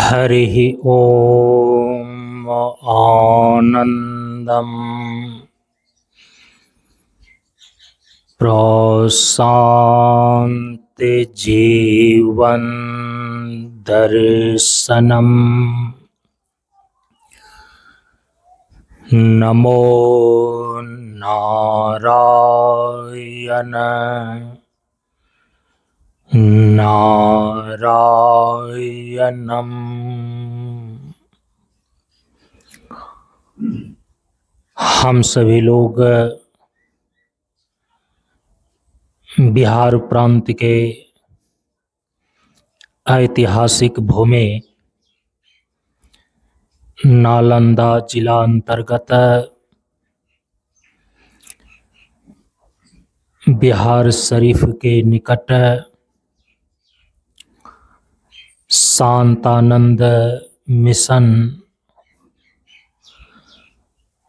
हरिः ॐ आनन्दम् प्रशान्ति जीवन दर्शनम् नमो नारायण नारायणम्। हम सभी लोग बिहार प्रांत के ऐतिहासिक भूमि नालंदा जिला अंतर्गत बिहार शरीफ के निकट शांतानंद मिशन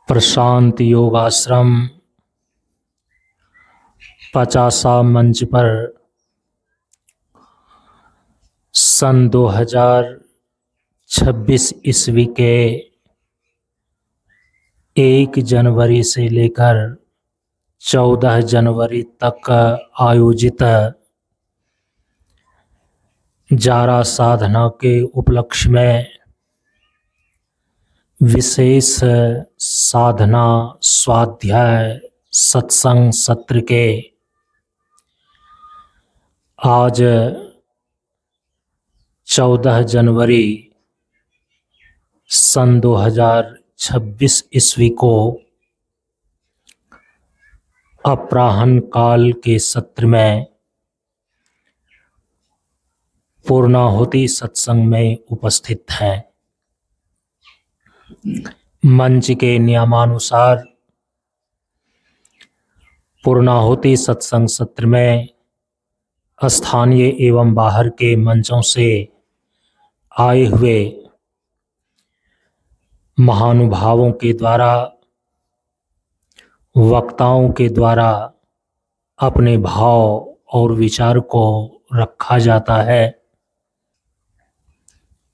प्रशांत योगाश्रम 50 मंच पर सन 2026 ईस्वी के 1 जनवरी से लेकर 14 जनवरी तक आयोजित जारा साधना के उपलक्ष्य में विशेष साधना स्वाध्याय सत्संग सत्र के आज 14 जनवरी सन 2026 ईस्वी को अपराह्न काल के सत्र में पूर्णाहुति सत्संग में उपस्थित हैं। मंच के नियमानुसार पूर्णाहुति सत्संग सत्र में स्थानीय एवं बाहर के मंचों से आए हुए महानुभावों के द्वारा वक्ताओं के द्वारा अपने भाव और विचार को रखा जाता है।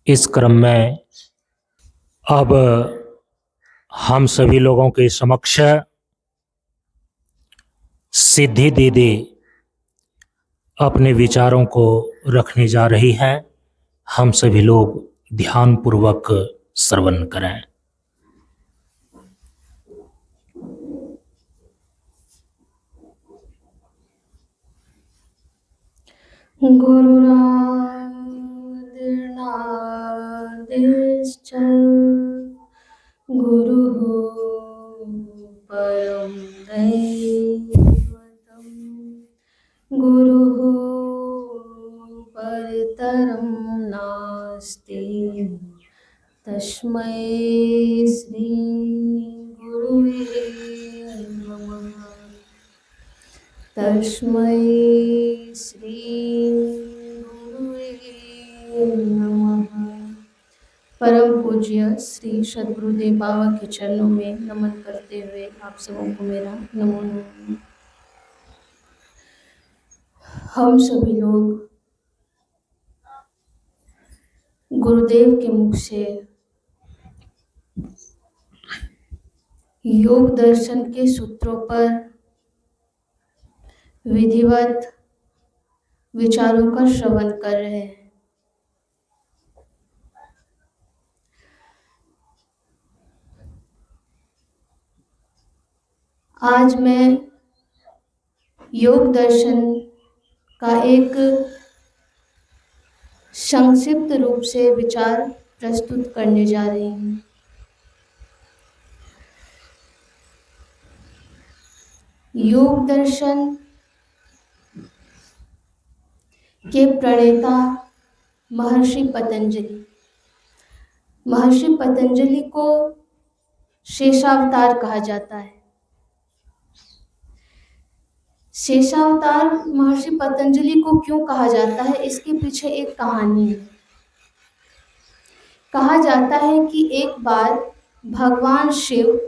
इस क्रम में अब हम सभी लोगों के समक्ष सिद्धि दीदी अपने विचारों को रखने जा रही हैं। हम सभी लोग ध्यान पूर्वक श्रवण करें। गुरुरादिर्नादिश्च गुरुः परं दैवतं गुरुः परतरं नास्ति तस्मै श्री गुरुवे नमः। तस्मै श्री गुरुवे नमः। परम पूज्य श्री सद्गुरुदेव बाबा के चरणों में नमन करते हुए आप सबों को मेरा नमो नमः। हम सभी लोग गुरुदेव के मुख से योग दर्शन के सूत्रों पर विधिवत विचारों का श्रवण कर रहे हैं। आज मैं योग दर्शन का एक संक्षिप्त रूप से विचार प्रस्तुत करने जा रही हूँ। योग दर्शन के प्रणेता महर्षि पतंजलि। महर्षि पतंजलि को शेषावतार कहा जाता है। शेषावतार महर्षि पतंजलि को क्यों कहा जाता है, इसके पीछे एक कहानी है। कहा जाता है कि एक बार भगवान शिव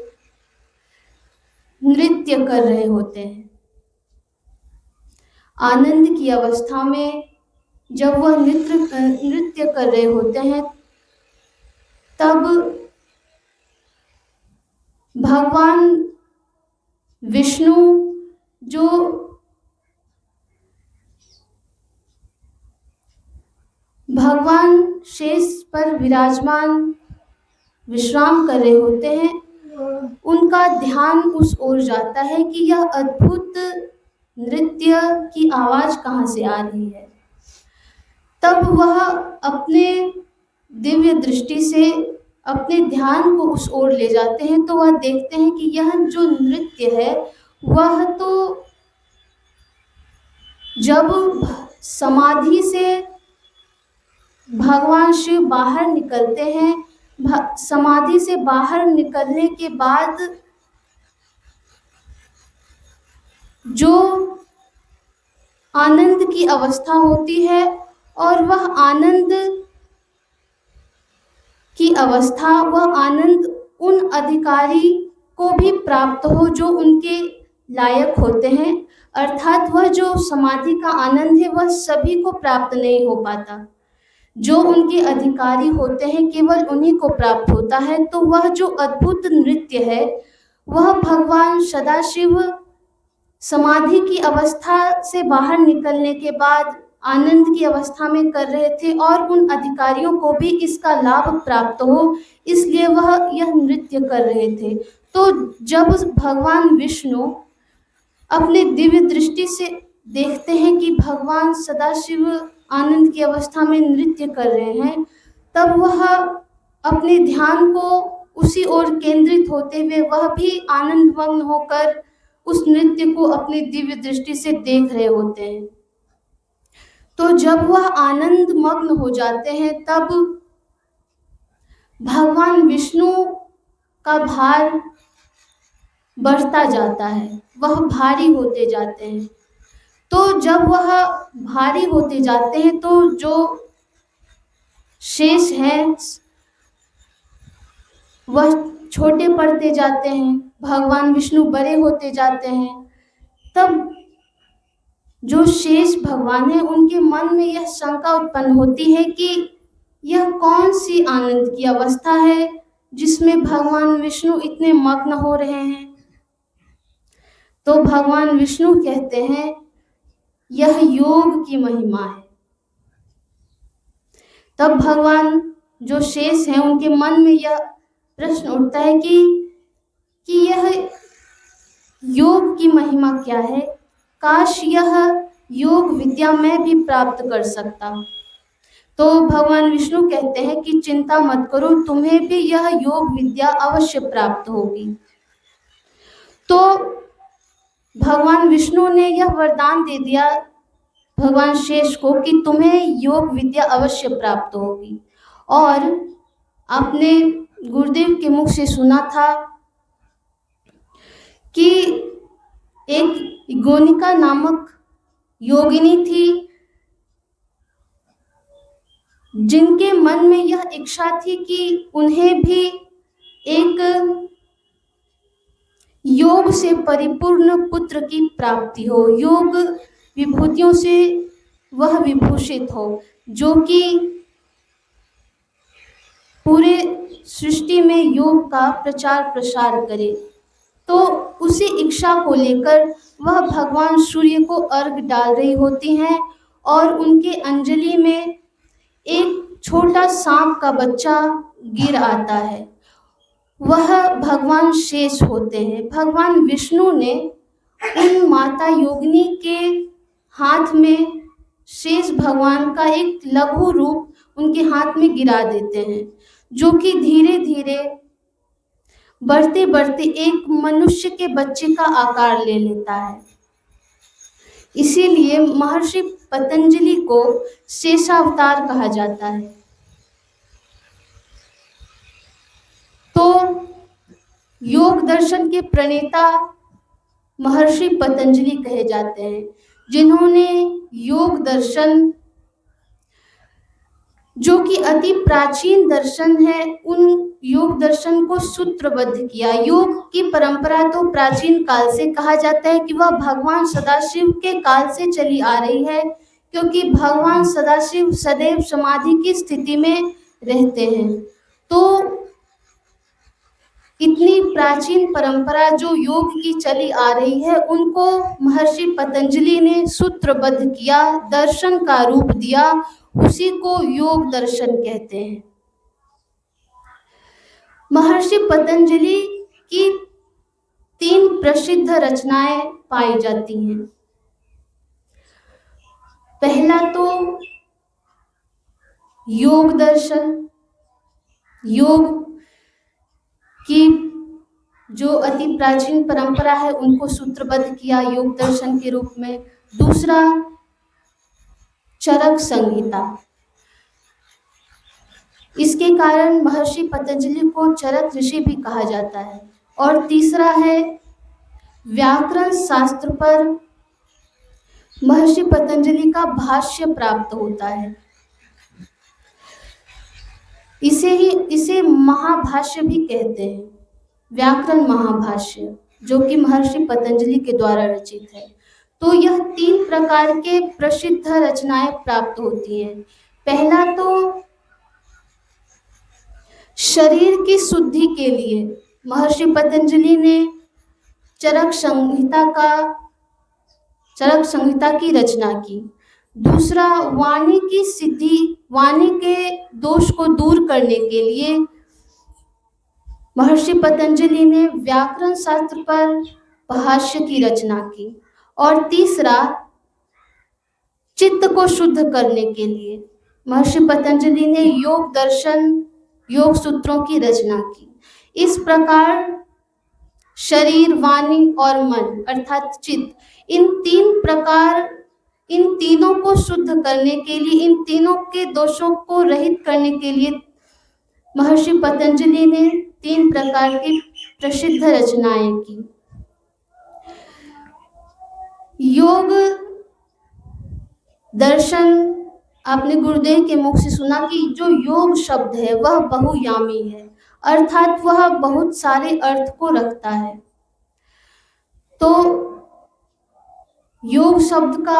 नृत्य कर रहे होते हैं। आनंद की अवस्था में जब वह नृत्य कर रहे होते हैं तब भगवान विष्णु जो भगवान शेष पर विराजमान विश्राम कर रहे होते हैं, उनका ध्यान उस ओर जाता है कि यह अद्भुत नृत्य की आवाज कहाँ से आ रही है। तब वह अपने दिव्य दृष्टि से अपने ध्यान को उस ओर ले जाते हैं, तो वह देखते हैं कि यह जो नृत्य है वह तो जब समाधि से भगवान शिव बाहर निकलते हैं, समाधि से बाहर निकलने के बाद जो आनंद की अवस्था होती है, और वह आनंद की अवस्था, वह आनंद उन अधिकारी को भी प्राप्त हो जो उनके लायक होते हैं, अर्थात वह जो समाधि का आनंद है वह सभी को प्राप्त नहीं हो पाता। जो उनके अधिकारी होते हैं केवल उन्हीं को प्राप्त होता है। तो वह जो अद्भुत नृत्य है वह भगवान सदाशिव समाधि की अवस्था से बाहर निकलने के बाद आनंद की अवस्था में कर रहे थे, और उन अधिकारियों को भी इसका लाभ प्राप्त हो, इसलिए वह यह नृत्य कर रहे थे। तो जब भगवान विष्णु अपने दिव्य दृष्टि से देखते हैं कि भगवान सदाशिव आनंद की अवस्था में नृत्य कर रहे हैं, तब वह अपने ध्यान को उसी ओर केंद्रित होते हुए वह भी आनंदमग्न होकर उस नृत्य को अपनी दिव्य दृष्टि से देख रहे होते हैं। तो जब वह आनंद मग्न हो जाते हैं, तब भगवान विष्णु का भार बढ़ता जाता है, वह भारी होते जाते हैं। तो जब वह भारी होते जाते हैं तो जो शेष है वह छोटे पड़ते जाते हैं, भगवान विष्णु बड़े होते जाते हैं। तब जो शेष भगवान है उनके मन में यह शंका उत्पन्न होती है कि यह कौन सी आनंद की अवस्था है जिसमें भगवान विष्णु इतने मग्न हो रहे हैं। तो भगवान विष्णु कहते हैं यह योग की महिमा है। तब भगवान जो शेष हैं उनके मन में यह प्रश्न उठता है कि यह योग की महिमा क्या है, काश यह योग विद्या मैं भी प्राप्त कर सकता। तो भगवान विष्णु कहते हैं कि चिंता मत करो, तुम्हें भी यह योग विद्या अवश्य प्राप्त होगी। तो भगवान विष्णु ने यह वरदान दे दिया भगवान शेष को कि तुम्हें योग विद्या अवश्य प्राप्त होगी। और आपने गुरुदेव के मुख से सुना था कि एक गोनिका नामक योगिनी थी जिनके मन में यह इच्छा थी कि उन्हें भी एक योग से परिपूर्ण पुत्र की प्राप्ति हो, योग विभूतियों से वह विभूषित हो, जो कि पूरे सृष्टि में योग का प्रचार प्रसार करे। तो उसी इच्छा को लेकर वह भगवान सूर्य को अर्घ डाल रही होती हैं, और उनके अंजलि में एक छोटा सांप का बच्चा गिर आता है। वह भगवान शेष होते हैं। भगवान विष्णु ने उन माता योगिनी के हाथ में शेष भगवान का एक लघु रूप उनके हाथ में गिरा देते हैं, जो कि धीरे धीरे बढ़ते बढ़ते एक मनुष्य के बच्चे का आकार ले लेता है। इसीलिए महर्षि पतंजलि को शेषावतार कहा जाता है। तो योग दर्शन के प्रणेता महर्षि पतंजलि कहे जाते हैं, जिन्होंने योग दर्शन जो कि अति प्राचीन दर्शन है, उन योग दर्शन को सूत्रबद्ध किया। योग की परंपरा तो प्राचीन काल से कहा जाता है कि वह भगवान सदाशिव के काल से चली आ रही है, क्योंकि भगवान सदाशिव सदैव समाधि की स्थिति में रहते हैं। तो इतनी प्राचीन परंपरा जो योग की चली आ रही है, उनको महर्षि पतंजलि ने सूत्रबद्ध किया, दर्शन का रूप दिया, उसी को योग दर्शन कहते हैं। महर्षि पतंजलि की 3 प्रसिद्ध रचनाएं पाई जाती हैं। पहला तो योग दर्शन, योग की जो अति प्राचीन परंपरा है उनको सूत्रबद्ध किया योग दर्शन के रूप में। दूसरा चरक संहिता, इसके कारण महर्षि पतंजलि को चरक ऋषि भी कहा जाता है। और तीसरा है व्याकरण शास्त्र पर महर्षि पतंजलि का भाष्य प्राप्त होता है। इसे महाभाष्य भी कहते हैं, व्याकरण महाभाष्य, जो कि महर्षि पतंजलि के द्वारा रचित है। तो यह 3 प्रकार के प्रसिद्ध रचनाएं प्राप्त होती हैं। पहला तो शरीर की शुद्धि के लिए महर्षि पतंजलि ने चरक संहिता की रचना की। दूसरा वाणी की सिद्धि, वाणी के दोष को दूर करने के लिए महर्षि पतंजलि ने व्याकरण शास्त्र पर भाष्य की रचना की। और तीसरा चित्त को शुद्ध करने के लिए महर्षि पतंजलि ने योग दर्शन, योग सूत्रों की रचना की। इस प्रकार शरीर, वाणी और मन अर्थात चित्त, इन तीनों को शुद्ध करने के लिए, इन तीनों के दोषों को रहित करने के लिए महर्षि पतंजलि ने 3 प्रकार की प्रसिद्ध रचनाएं की। योग दर्शन, आपने गुरुदेव के मुख से सुना कि जो योग शब्द है वह बहुयामी है, अर्थात वह बहुत सारे अर्थ को रखता है। तो योग शब्द का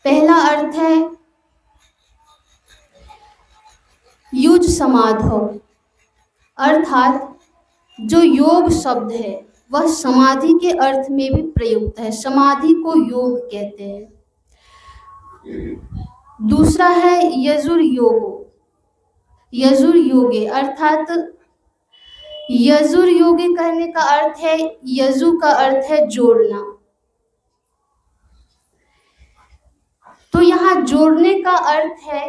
पहला अर्थ है युज समाधौ, अर्थात जो योग शब्द है वह समाधि के अर्थ में भी प्रयुक्त है, समाधि को योग कहते हैं। दूसरा है यजुर्योगो, यजुर्योगे, अर्थात यजुर्योगे कहने का अर्थ है, यजु का अर्थ है जोड़ना। तो यहाँ जोड़ने का अर्थ है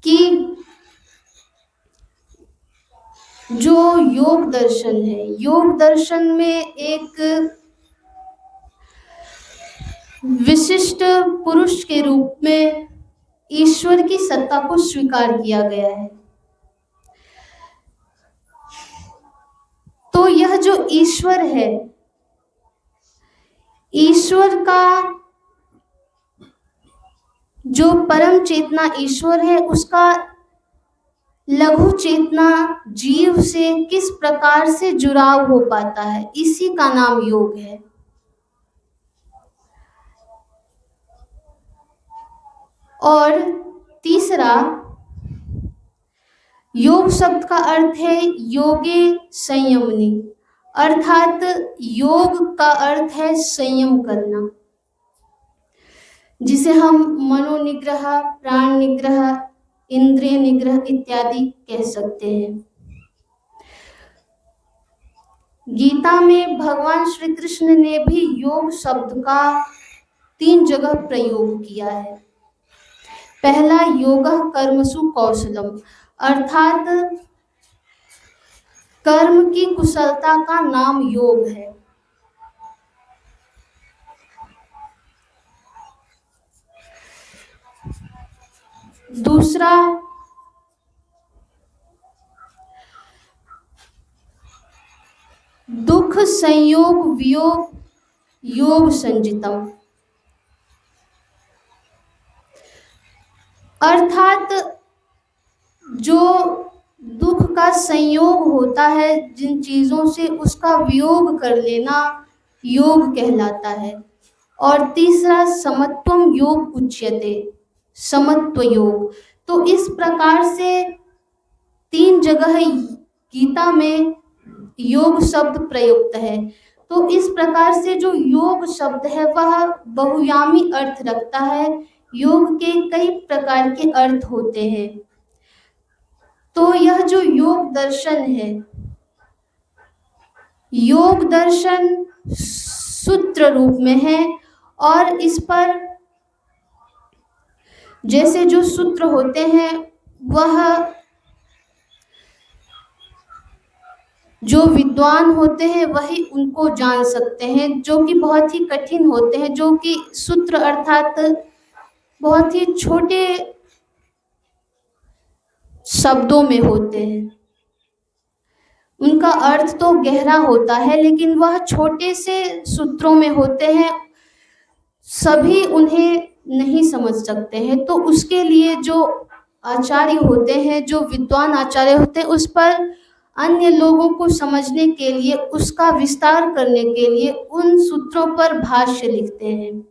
कि जो योग दर्शन है, योग दर्शन में एक विशिष्ट पुरुष के रूप में ईश्वर की सत्ता को स्वीकार किया गया है। तो यह जो ईश्वर है, ईश्वर का जो परम चेतना ईश्वर है, उसका लघु चेतना जीव से किस प्रकार से जुड़ाव हो पाता है, इसी का नाम योग है। और तीसरा, योग शब्द का अर्थ है योगे संयमनी, अर्थात योग का अर्थ है संयम करना, जिसे हम मनोनिग्रह, प्राण निग्रह, इंद्रिय निग्रह इत्यादि कह सकते हैं। गीता में भगवान श्री कृष्ण ने भी योग शब्द का 3 जगह प्रयोग किया है। पहला योगः कर्मसु कौशलम, अर्थात कर्म की कुशलता का नाम योग है। दूसरा दुख संयोग वियोग योग संजितम, अर्थात जो दुख का संयोग होता है जिन चीजों से, उसका वियोग कर लेना योग कहलाता है। और तीसरा समत्वम योग उच्यते, समत्व योग। तो इस प्रकार से 3 जगह गीता में योग शब्द प्रयुक्त है। तो इस प्रकार से जो योग शब्द है वह बहुयामी अर्थ रखता है। योग के कई प्रकार के अर्थ होते हैं। तो यह जो योग दर्शन है, योग दर्शन सूत्र रूप में है और इस पर जैसे जो सूत्र होते हैं वह जो विद्वान होते हैं वही उनको जान सकते हैं, जो कि बहुत ही कठिन होते हैं, जो कि सूत्र अर्थात बहुत ही छोटे शब्दों में होते हैं। उनका अर्थ तो गहरा होता है लेकिन वह छोटे से सूत्रों में होते हैं, सभी उन्हें नहीं समझ सकते हैं। तो उसके लिए जो आचार्य होते हैं, जो विद्वान आचार्य होते हैं, उस पर अन्य लोगों को समझने के लिए, उसका विस्तार करने के लिए उन सूत्रों पर भाष्य लिखते हैं।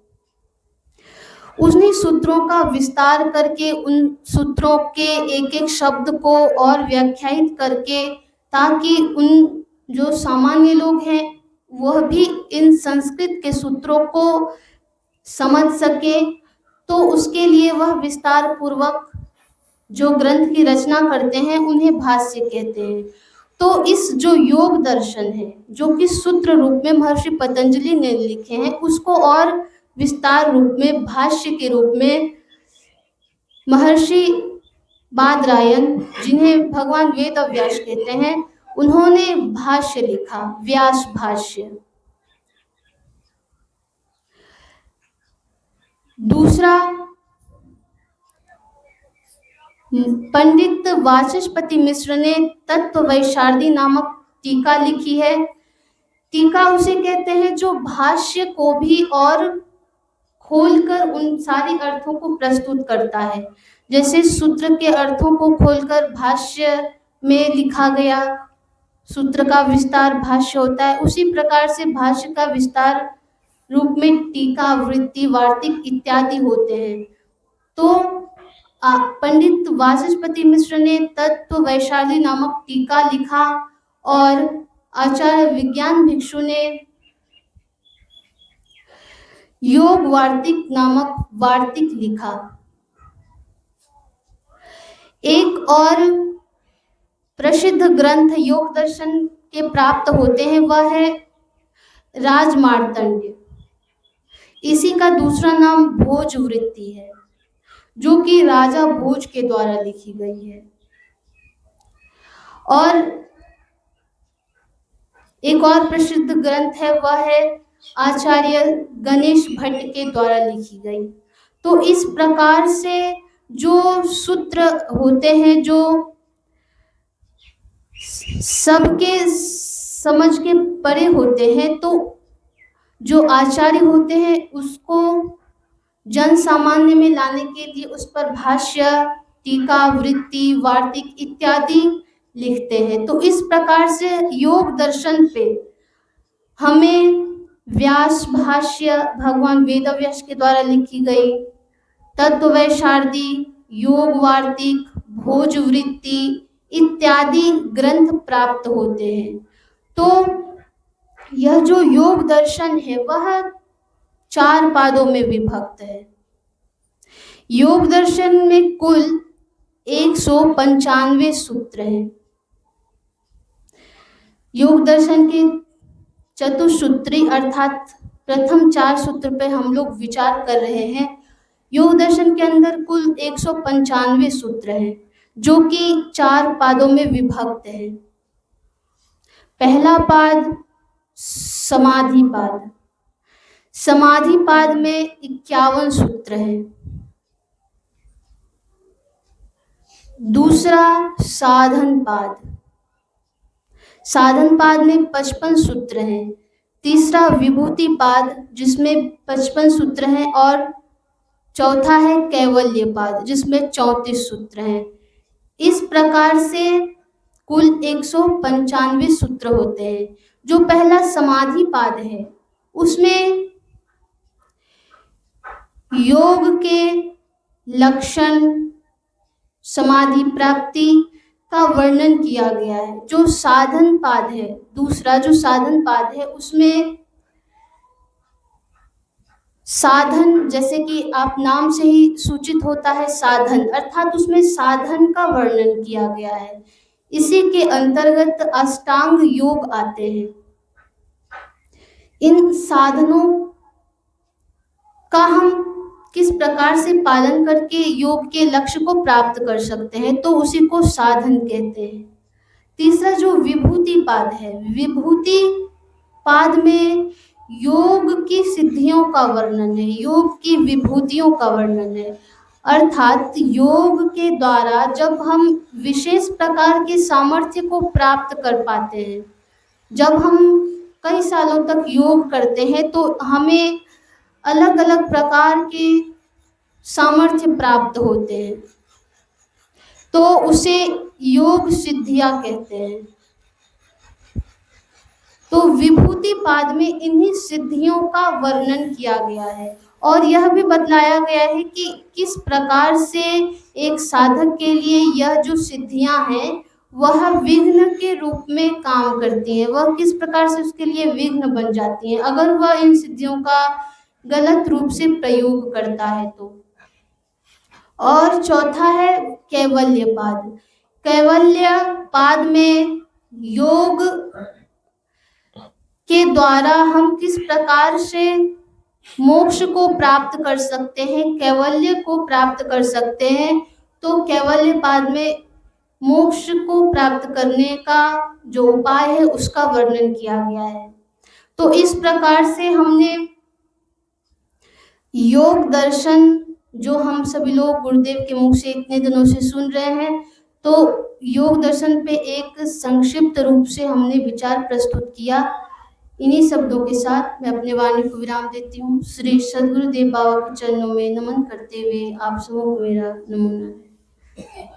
उन्हीं सूत्रों का विस्तार करके उन सूत्रों के एक एक शब्द को और व्याख्यायित करके, ताकि उन जो सामान्य लोग हैं वह भी इन संस्कृत के सूत्रों को समझ सके, तो उसके लिए वह विस्तार पूर्वक जो ग्रंथ की रचना करते हैं उन्हें भाष्य कहते हैं। तो इस जो योग दर्शन है, जो कि सूत्र रूप में महर्षि पतंजलि ने लिखे हैं, उसको और विस्तार रूप में भाष्य के रूप में महर्षि बादरायण, जिन्हें भगवान वेद व्यास कहते हैं, उन्होंने भाष्य लिखा, व्यास भाष्य। दूसरा, पंडित वाचस्पति मिश्र ने तत्व वैशारदी नामक टीका लिखी है। टीका उसे कहते हैं जो भाष्य को भी और खोलकर उन सारे अर्थों को प्रस्तुत करता है। जैसे सूत्र के अर्थों को खोलकर भाष्य में लिखा गया, सूत्र का विस्तार भाष्य होता है, उसी प्रकार से भाष्य का विस्तार रूप में टीका, वृत्ति, वार्तिक इत्यादि होते हैं। तो पंडित वाचस्पति मिश्र ने तत्व वैशाली नामक टीका लिखा और आचार्य विज्ञान भिक्षु ने योग वार्तिक नामक वार्तिक लिखा। एक और प्रसिद्ध ग्रंथ योग दर्शन के प्राप्त होते हैं वह है राजमार्तंड। इसी का दूसरा नाम भोज वृत्ति है, जो कि राजा भोज के द्वारा लिखी गई है। और एक और प्रसिद्ध ग्रंथ है वह है आचार्य गणेश भट्ट के द्वारा लिखी गई। तो इस प्रकार से जो सूत्र होते हैं, जो सबके समझ के परे होते हैं, तो जो आचार्य होते हैं उसको जन सामान्य में लाने के लिए उस पर भाष्य, टीका, वृत्ति, वार्तिक इत्यादि लिखते हैं। तो इस प्रकार से योग दर्शन पे हमें व्यास भाष्य, भगवान वेदव्यास के द्वारा लिखी गई, तत्व वैशारदी, योग वार्तिक, भोज वृत्ति इत्यादि ग्रंथ प्राप्त होते हैं। तो यह जो योग दर्शन है वह 4 पादों में विभक्त है। योग दर्शन में कुल 195 सूत्र हैं। योग दर्शन के चतुसूत्री अर्थात प्रथम 4 सूत्र पे हम लोग विचार कर रहे हैं। योग दर्शन के अंदर कुल 195 सूत्र हैं, जो कि 4 पादों में विभक्त है। पहला पाद समाधि पाद। समाधि पाद में 51 सूत्र हैं। दूसरा साधन पाद। साधन पाद में 55 सूत्र हैं। तीसरा विभूति पाद, जिसमें 55 सूत्र हैं, और चौथा है कैवल्य पाद, जिसमें 34 सूत्र हैं। इस प्रकार से कुल 195 सूत्र होते हैं। जो पहला समाधि पाद है उसमें योग के लक्षण, समाधि प्राप्ति का वर्णन किया गया है। जो साधन पाद है, दूसरा जो साधन पाद है, उसमें साधन, जैसे कि आप नाम से ही सूचित होता है साधन, अर्थात उसमें साधन का वर्णन किया गया है। इसी के अंतर्गत अष्टांग योग आते हैं। इन साधनों का हम किस प्रकार से पालन करके योग के लक्ष्य को प्राप्त कर सकते हैं, तो उसी को साधन कहते हैं। तीसरा जो विभूति पाद है, विभूति पाद में योग की सिद्धियों का वर्णन है, योग की विभूतियों का वर्णन है। अर्थात योग के द्वारा जब हम विशेष प्रकार के सामर्थ्य को प्राप्त कर पाते हैं, जब हम कई सालों तक योग करते हैं तो हमें अलग अलग प्रकार के सामर्थ्य प्राप्त होते हैं, तो उसे योग सिद्धियां कहते हैं। तो विभूति पाद में इन्हीं सिद्धियों का वर्णन किया गया है और यह भी बतलाया गया है कि किस प्रकार से एक साधक के लिए यह जो सिद्धियां हैं वह विघ्न के रूप में काम करती हैं, वह किस प्रकार से उसके लिए विघ्न बन जाती हैं अगर वह इन सिद्धियों का गलत रूप से प्रयोग करता है तो। और चौथा है कैवल्य पाद। कैवल्य पाद में योग के द्वारा हम किस प्रकार से मोक्ष को प्राप्त कर सकते हैं, कैवल्य को प्राप्त कर सकते हैं, तो कैवल्य पाद में मोक्ष को प्राप्त करने का जो उपाय है उसका वर्णन किया गया है। तो इस प्रकार से हमने योग दर्शन, जो हम सभी लोग गुरुदेव के मुख से इतने दिनों से सुन रहे हैं, तो योग दर्शन पे एक संक्षिप्त रूप से हमने विचार प्रस्तुत किया। इन्हीं शब्दों के साथ मैं अपने वाणी को विराम देती हूँ। श्री सद्गुरुदेव बाबा के चरणों में नमन करते हुए आप सबों को मेरा नमन है।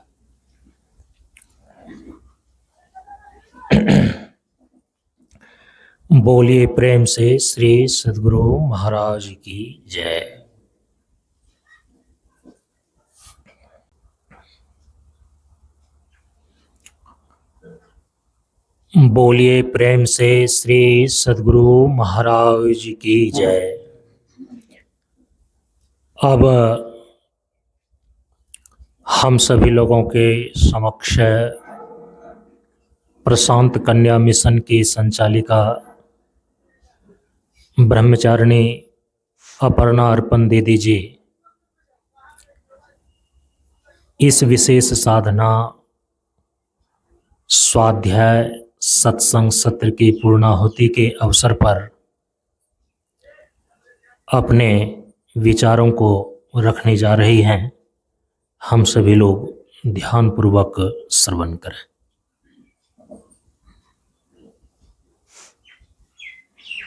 बोलिए प्रेम से श्री सद्गुरु महाराज की जय। बोलिए प्रेम से श्री सद्गुरु महाराज की जय। अब हम सभी लोगों के समक्ष प्रशांत कन्या मिशन की संचालिका ब्रह्मचारिणी अपर्णा अर्पण दीदी जी इस विशेष साधना स्वाध्याय सत्संग सत्र की पूर्णाहुति के अवसर पर अपने विचारों को रखने जा रही हैं। हम सभी लोग ध्यानपूर्वक श्रवण करें।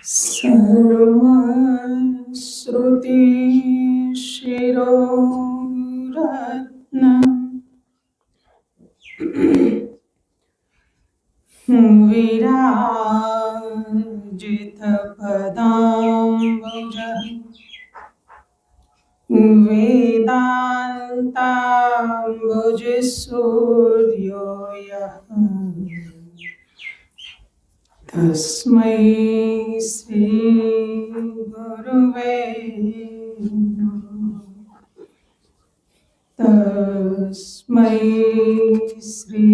सर्वश्रुति शिरोरत्न विराजित पदाम्बुज वेदान्ताम्बुज सूर्यो यः तस्मै श्री गुरुवे नमः। तस्मै श्री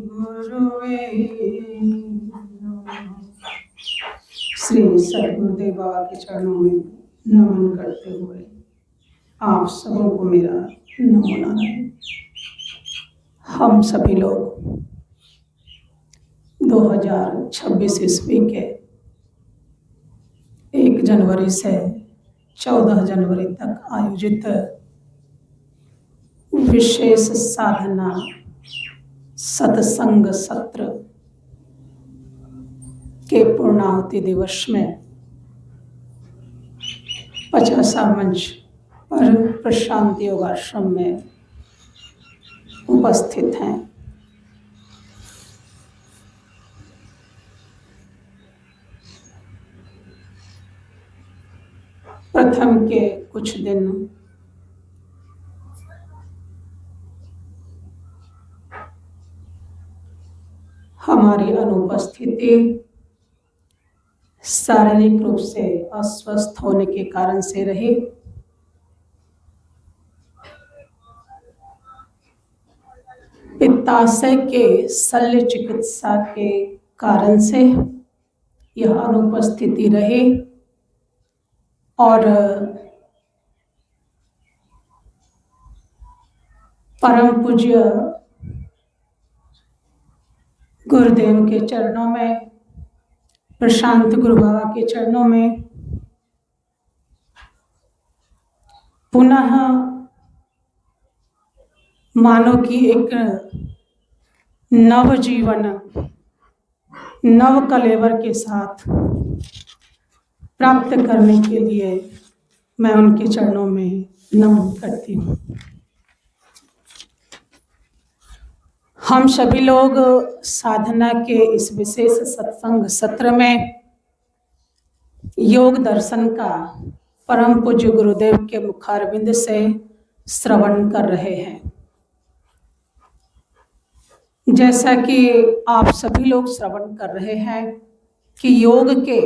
गुरुवे नमः। श्री सद्गुरुदेव बाबा के चरणों में नमन करते हुए आप सबों को मेरा नमो नारायण। हम सभी लोग 2026 ईस्वी के 1 जनवरी से 14 जनवरी तक आयोजित विशेष साधना सत्संग सत्र के पूर्णाहुति दिवस में 50वां मंच पर प्रशांत योगाश्रम में उपस्थित हैं। प्रथम के कुछ दिन हमारी अनुपस्थिति शारीरिक रूप से अस्वस्थ होने के कारण से रही, पित्ताशय के शल्य चिकित्सा के कारण से यह अनुपस्थिति रही और परम पूज्य गुरुदेव के चरणों में, प्रशांत गुरु बाबा के चरणों में पुनः मानो कि एक नव जीवन, नव कलेवर के साथ प्राप्त करने के लिए मैं उनके चरणों में नमन करती हूँ। हम सभी लोग साधना के इस विशेष सत्संग सत्र में योग दर्शन का परम पूज्य गुरुदेव के मुखारविंद से श्रवण कर रहे हैं। जैसा कि आप सभी लोग श्रवण कर रहे हैं कि योग के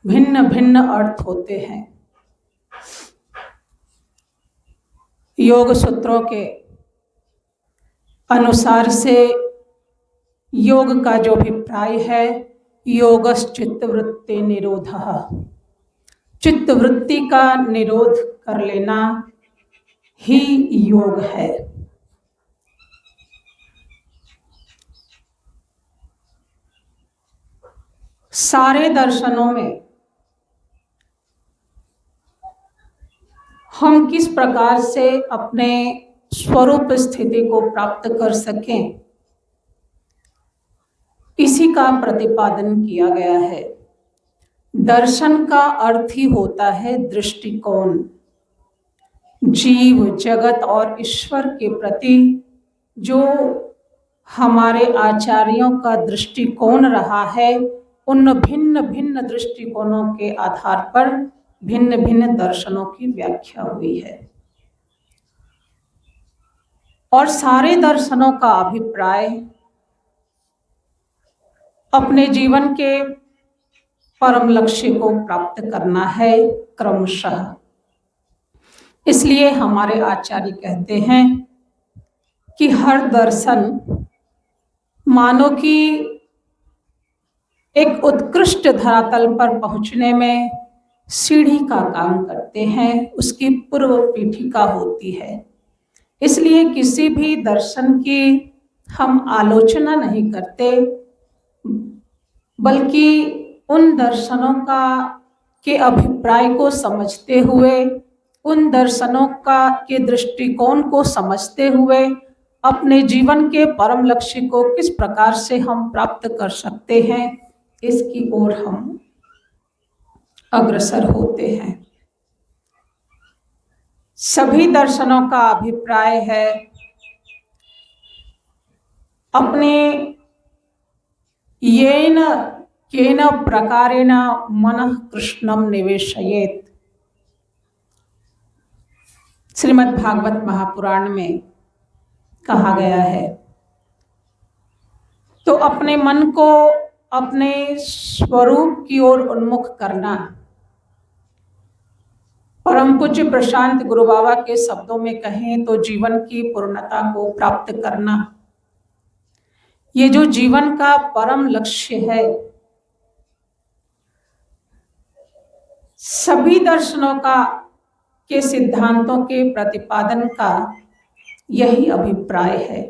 भिन्न भिन्न अर्थ होते हैं। योग सूत्रों के अनुसार से योग का जो अभिप्राय है, योगश्चित्तवृत्ति निरोधः, चित्तवृत्ति का निरोध कर लेना ही योग है। सारे दर्शनों में हम किस प्रकार से अपने स्वरूप स्थिति को प्राप्त कर सकें, इसी का प्रतिपादन किया गया है। दर्शन का अर्थ ही होता है दृष्टिकोण। जीव जगत और ईश्वर के प्रति जो हमारे आचार्यों का दृष्टिकोण रहा है, उन भिन्न भिन्न दृष्टिकोणों के आधार पर भिन्न भिन्न दर्शनों की व्याख्या हुई है और सारे दर्शनों का अभिप्राय अपने जीवन के परम लक्ष्य को प्राप्त करना है क्रमशः। इसलिए हमारे आचार्य कहते हैं कि हर दर्शन मानो कि एक उत्कृष्ट धरातल पर पहुंचने में सीढ़ी का काम करते हैं, उसकी पूर्व पीठिका होती है। इसलिए किसी भी दर्शन की हम आलोचना नहीं करते, बल्कि उन दर्शनों का के अभिप्राय को समझते हुए, उन दर्शनों का के दृष्टिकोण को समझते हुए अपने जीवन के परम लक्ष्य को किस प्रकार से हम प्राप्त कर सकते हैं, इसकी ओर हम अग्रसर होते हैं। सभी दर्शनों का अभिप्राय है अपने येन केन प्रकारेण मनः कृष्णं निवेशयेत्। श्रीमद् भागवत महापुराण में कहा गया है। तो अपने मन को अपने स्वरूप की ओर उन्मुख करना, परम पूज्य प्रशांत गुरु बाबा के शब्दों में कहें तो जीवन की पूर्णता को प्राप्त करना, ये जो जीवन का परम लक्ष्य है, सभी दर्शनों का के सिद्धांतों के प्रतिपादन का यही अभिप्राय है।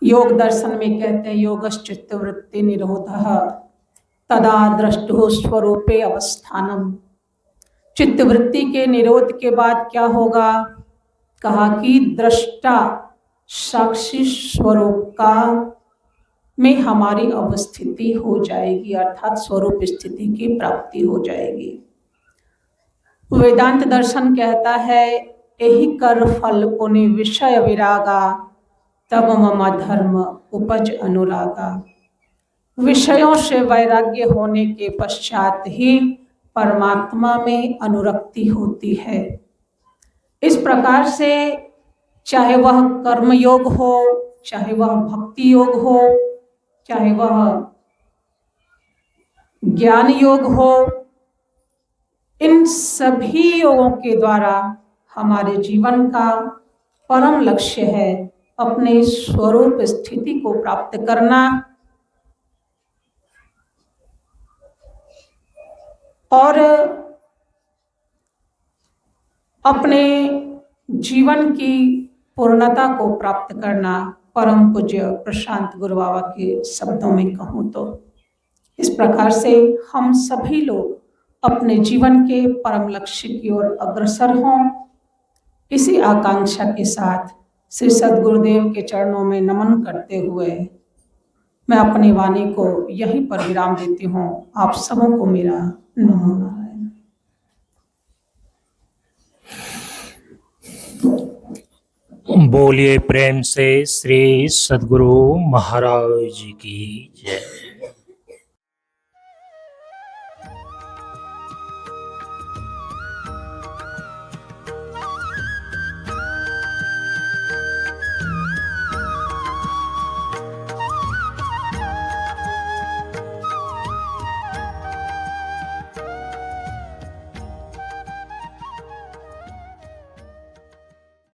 योग दर्शन में कहते हैं योगश्चित्तवृत्ति निरोधः तदा द्रष्टुः स्वरूपे अवस्थानम। चित्तवृत्ति के निरोध के बाद क्या होगा? कहा कि दृष्टा साक्षी स्वरूप का में हमारी अवस्थिति हो जाएगी, अर्थात स्वरूप स्थिति की प्राप्ति हो जाएगी। वेदांत दर्शन कहता है यही कर फल पुनि विषय विरागा तब मम धर्म उपज अनुरागा। विषयों से वैराग्य होने के पश्चात ही परमात्मा में अनुरक्ति होती है। इस प्रकार से चाहे वह कर्म योग हो, चाहे वह भक्ति योग हो, चाहे वह ज्ञान योग हो, इन सभी योगों के द्वारा हमारे जीवन का परम लक्ष्य है अपने स्वरूप स्थिति को प्राप्त करना और अपने जीवन की पूर्णता को प्राप्त करना। परम पूज्य प्रशांत गुरु बाबा के शब्दों में कहूँ तो इस प्रकार से हम सभी लोग अपने जीवन के परम लक्ष्य की ओर अग्रसर हों, इसी आकांक्षा के साथ श्री सद्गुरुदेव के चरणों में नमन करते हुए मैं अपनी वाणी को यहीं पर विराम देती हूँ। आप सबों को मेरा नमो नारायण। बोलिए प्रेम से श्री सद्गुरु महाराज की जय।